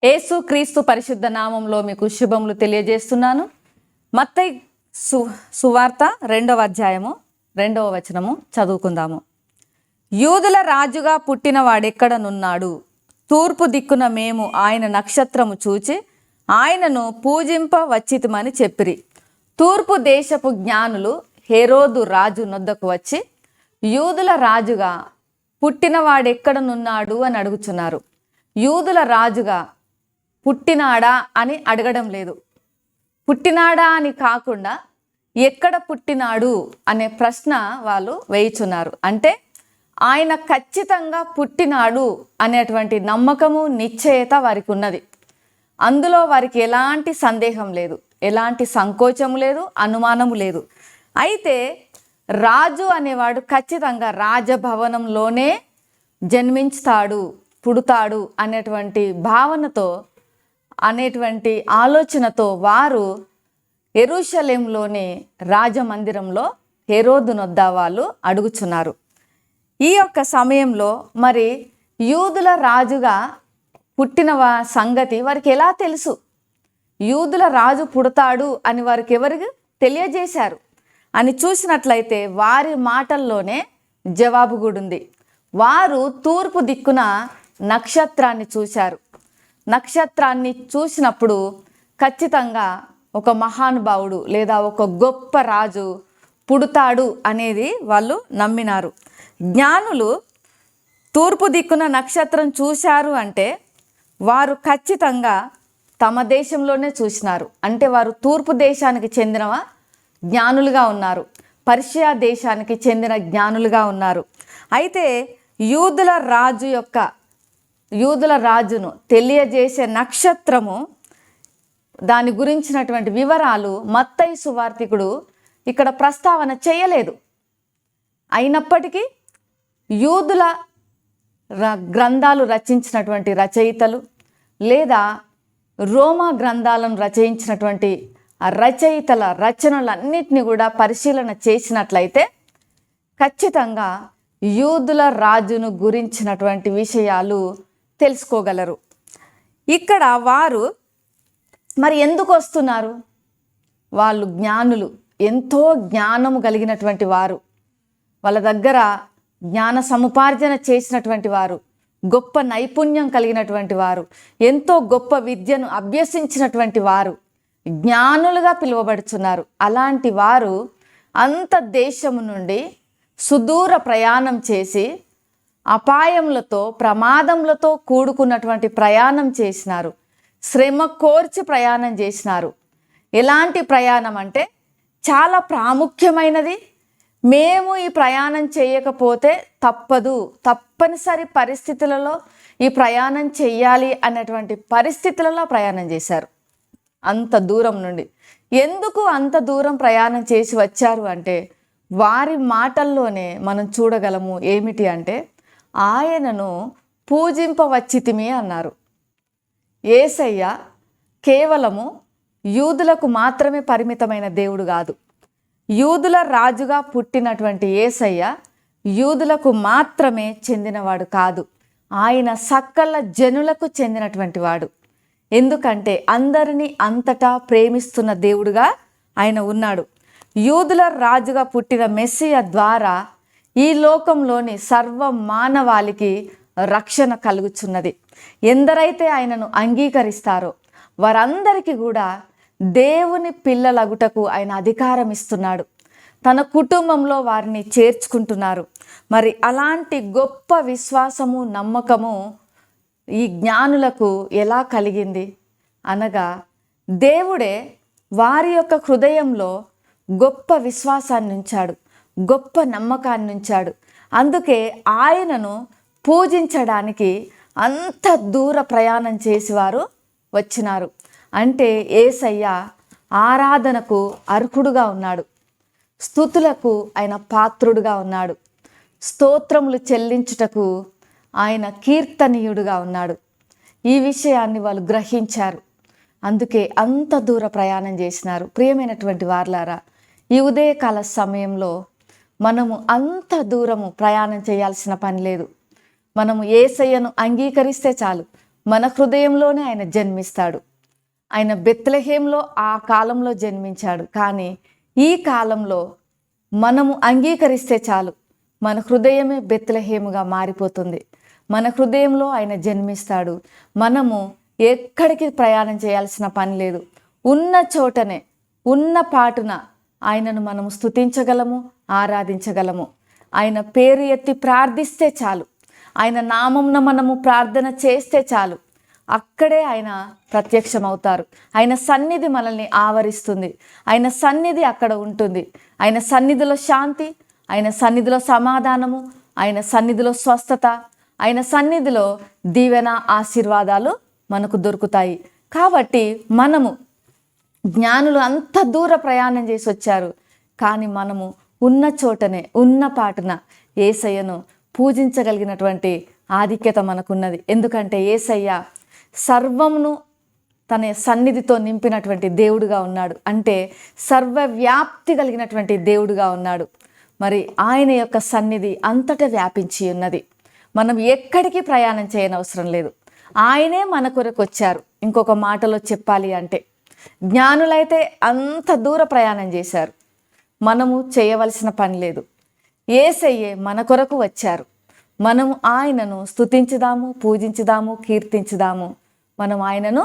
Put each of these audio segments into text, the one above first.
యేసు క్రీస్తు పరిశుద్ధ నామంలో మీకు శుభములు తెలియజేస్తున్నాను. మత్తయి సువార్త 2వ అధ్యాయము 2వ వచనము చదువుకుందాము. యూదుల రాజుగా పుట్టిన వాడెక్కడనున్నాడు? తూర్పు దిక్కున మేము ఆయన నక్షత్రము చూచి ఆయనను పూజింప వచ్చితిమని చెప్పిరి. తూర్పు దేశపు జ్ఞానులు హేరోదు రాజు నొద్దకు వచ్చి, యూదుల రాజుగా పుట్టినవాడెక్కడనున్నాడు అని అడుగుచున్నారు. యూదుల రాజుగా పుట్టినాడా అని అడగడం లేదు. పుట్టినాడా అని కాకుండా ఎక్కడ పుట్టినాడు అనే ప్రశ్న వాళ్ళు వేయుచున్నారు. అంటే ఆయన ఖచ్చితంగా పుట్టినాడు అనేటువంటి నమ్మకము, నిశ్చయత వారికి ఉన్నది. అందులో వారికి ఎలాంటి సందేహం లేదు, ఎలాంటి సంకోచము లేదు, అనుమానము లేదు. అయితే రాజు అనేవాడు ఖచ్చితంగా రాజభవనంలోనే జన్మించుతాడు, పుడతాడు అనేటువంటి భావనతో, అనేటువంటి ఆలోచనతో వారు యెరూషలేంలోని రాజమందిరంలో హేరోదు నొద్ద వాళ్ళు అడుగుచున్నారు. ఈ యొక్క సమయంలో మరి యూదుల రాజుగా పుట్టిన సంగతి వారికి ఎలా తెలుసు? యూదుల రాజు పుడతాడు అని వారికి ఎవరికి తెలియజేశారు అని చూసినట్లయితే వారి మాటల్లోనే జవాబు కూడా ఉంది. వారు తూర్పు దిక్కున నక్షత్రాన్ని చూశారు. నక్షత్రాన్ని చూసినప్పుడు ఖచ్చితంగా ఒక మహానుభావుడు లేదా ఒక గొప్ప రాజు పుడతాడు అనేది వాళ్ళు నమ్మినారు. జ్ఞానులు తూర్పు దిక్కున నక్షత్రం చూశారు అంటే వారు ఖచ్చితంగా తమ దేశంలోనే చూసినారు. అంటే వారు తూర్పు దేశానికి చెందిన జ్ఞానులుగా ఉన్నారు, పర్షియా దేశానికి చెందిన జ్ఞానులుగా ఉన్నారు. అయితే యూదుల రాజును తెలియజేసే నక్షత్రము, దాని గురించినటువంటి వివరాలు మత్తయి సువార్తికుడు ఇక్కడ ప్రస్తావన చేయలేదు. అయినప్పటికీ యూదుల గ్రంథాలు రచించినటువంటి రచయితలు లేదా రోమా గ్రంథాలను రచయించినటువంటి ఆ రచయితల రచనలన్నిటిని కూడా పరిశీలన చేసినట్లయితే ఖచ్చితంగా యూదుల రాజును గురించినటువంటి విషయాలు తెలుసుకోగలరు. ఇక్కడ వారు మరి ఎందుకు వస్తున్నారు? వాళ్ళు జ్ఞానులు, ఎంతో జ్ఞానము కలిగినటువంటి వారు, వాళ్ళ దగ్గర జ్ఞాన సముపార్జన చేసినటువంటి వారు, గొప్ప నైపుణ్యం కలిగినటువంటి వారు, ఎంతో గొప్ప విద్యను అభ్యసించినటువంటి వారు జ్ఞానులుగా పిలువబడుతున్నారు. అలాంటి వారు అంత దేశము నుండి సుదూర ప్రయాణం చేసి అపాయములతో, ప్రమాదములతో కూడుకున్నటువంటి ప్రయాణం చేసినారు. శ్రమ కోర్చి ప్రయాణం చేసినారు. ఎలాంటి ప్రయాణం అంటే చాలా ప్రాముఖ్యమైనది. మేము ఈ ప్రయాణం చేయకపోతే తప్పనిసరి పరిస్థితులలో ఈ ప్రయాణం చెయ్యాలి అనేటువంటి పరిస్థితులలో ప్రయాణం చేశారు అంత దూరం నుండి. ఎందుకు అంత దూరం ప్రయాణం చేసి వచ్చారు అంటే వారి మాటల్లోనే మనం చూడగలము. ఏమిటి అంటే ఆయనను పూజింపవచ్చితిమి అన్నారు. యేసయ్య కేవలము యూదులకు మాత్రమే పరిమితమైన దేవుడు కాదు. యూదుల రాజుగా పుట్టినటువంటి యేసయ్య యూదులకు మాత్రమే చెందినవాడు కాదు, ఆయన సకల జనులకు చెందినటువంటి వాడు. ఎందుకంటే అందరినీ అంతటా ప్రేమిస్తున్న దేవుడుగా ఆయన ఉన్నాడు. యూదుల రాజుగా పుట్టిన మెస్సియ ద్వారా ఈ లోకంలోని సర్వ మానవాళికి రక్షణ కలుగుచున్నది. ఎందరైతే ఆయనను అంగీకరిస్తారో వారందరికీ కూడా దేవుని పిల్లలగుటకు ఆయన అధికారం ఇస్తున్నాడు. తన కుటుంబంలో వారిని చేర్చుకుంటున్నారు. మరి అలాంటి గొప్ప విశ్వాసము, నమ్మకము ఈ జ్ఞానులకు ఎలా కలిగింది అనగా దేవుడే వారి యొక్క హృదయంలో గొప్ప విశ్వాసాన్ని ఉంచాడు, గొప్ప నమ్మకాన్ని ఉంచాడు. అందుకే ఆయనను పూజించడానికి అంత దూర ప్రయాణం చేసి వారు వచ్చినారు. అంటే యేసయ్య ఆరాధనకు అర్హుడుగా ఉన్నాడు, స్తుతులకు ఆయన పాత్రుడుగా ఉన్నాడు, స్తోత్రములు చెల్లించుటకు ఆయన కీర్తనీయుడుగా ఉన్నాడు. ఈ విషయాన్ని వాళ్ళు గ్రహించారు. అందుకే అంత దూర ప్రయాణం చేసినారు. ప్రియమైనటువంటి వార్లారా, ఈ ఉదయకాల సమయంలో మనము అంత దూరము ప్రయాణం చేయాల్సిన పని లేదు. మనము యేసయ్యను అంగీకరిస్తే చాలు, మన హృదయంలోనే ఆయన జన్మిస్తాడు. ఆయన బెత్లెహేంలో ఆ కాలంలో జన్మించాడు. కానీ ఈ కాలంలో మనము అంగీకరిస్తే చాలు, మన హృదయమే బెత్లెహేముగా మారిపోతుంది. మన హృదయంలో ఆయన జన్మిస్తాడు. మనము ఎక్కడికి ప్రయాణం చేయాల్సిన పని లేదు. ఉన్న చోటనే, ఉన్న పాటున ఆయనను మనము స్తుతించగలము, ఆరాధించగలము. ఆయన పేరు ఎత్తి ప్రార్థిస్తే చాలు, ఆయన నామంన మనము ప్రార్థన చేస్తే చాలు, అక్కడే ఆయన ప్రత్యక్షమవుతారు. ఆయన సన్నిధి మనల్ని ఆవరిస్తుంది. ఆయన సన్నిధి అక్కడ ఉంటుంది. ఆయన సన్నిధిలో శాంతి, ఆయన సన్నిధిలో సమాధానము, ఆయన సన్నిధిలో స్వస్థత, ఆయన సన్నిధిలో దీవెన, ఆశీర్వాదాలు మనకు దొరుకుతాయి. కాబట్టి మనము జ్ఞానులు అంత దూర ప్రయాణం చేసి వచ్చారు, కానీ మనము ఉన్న చోటనే, ఉన్న పాటున యేసయ్యను పూజించగలిగినటువంటి ఆధిక్యత మనకున్నది. ఎందుకంటే యేసయ్య సర్వమును తన సన్నిధితో నింపినటువంటి దేవుడుగా ఉన్నాడు. అంటే సర్వవ్యాప్తి కలిగినటువంటి దేవుడుగా ఉన్నాడు. మరి ఆయన యొక్క సన్నిధి అంతటా వ్యాపించి ఉన్నది. మనం ఎక్కడికి ప్రయాణం చేయనవసరం లేదు. ఆయనే మన కొరకు వచ్చారు. ఇంకొక మాటలో చెప్పాలి అంటే, జ్ఞానులైతే అంత దూర ప్రయాణం చేశారు, మనము చేయవలసిన పని లేదు. యేసయ్యే మన కొరకు వచ్చారు. మనము ఆయనను స్తుతించుదాము, పూజించుదాము, కీర్తించుదాము, మనం ఆయనను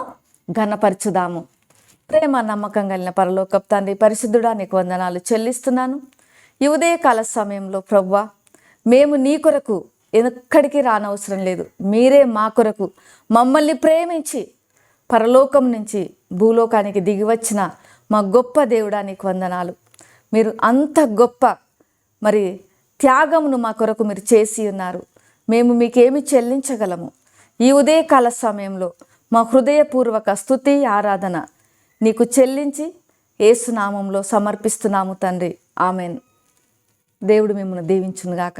ఘనపరచుదాము. ప్రేమ నమ్మకం కలిగిన పరలోకపు తండ్రి, పరిశుద్ధుడా, నీకు వందనాలు చెల్లిస్తున్నాను. ఈ ఉదయకాల సమయంలో ప్రభువా, మేము నీ కొరకు ఎక్కడికి రానవసరం లేదు. మీరే మా కొరకు మమ్మల్ని ప్రేమించి పరలోకం నుంచి భూలోకానికి దిగివచ్చిన మా గొప్ప దేవుడా, నీకు వందనాలు. మీరు అంత గొప్ప మరి త్యాగమును మా కొరకు మీరు చేసి ఉన్నారు. మేము మీకేమి చెల్లించగలము? ఈ ఉదయకాల సమయంలో మా హృదయపూర్వక స్తుతి, ఆరాధన నీకు చెల్లించి యేసు నామంలో సమర్పిస్తున్నాము తండ్రి. ఆమెన్. దేవుడు మిమ్మల్ని దీవించునుగాక.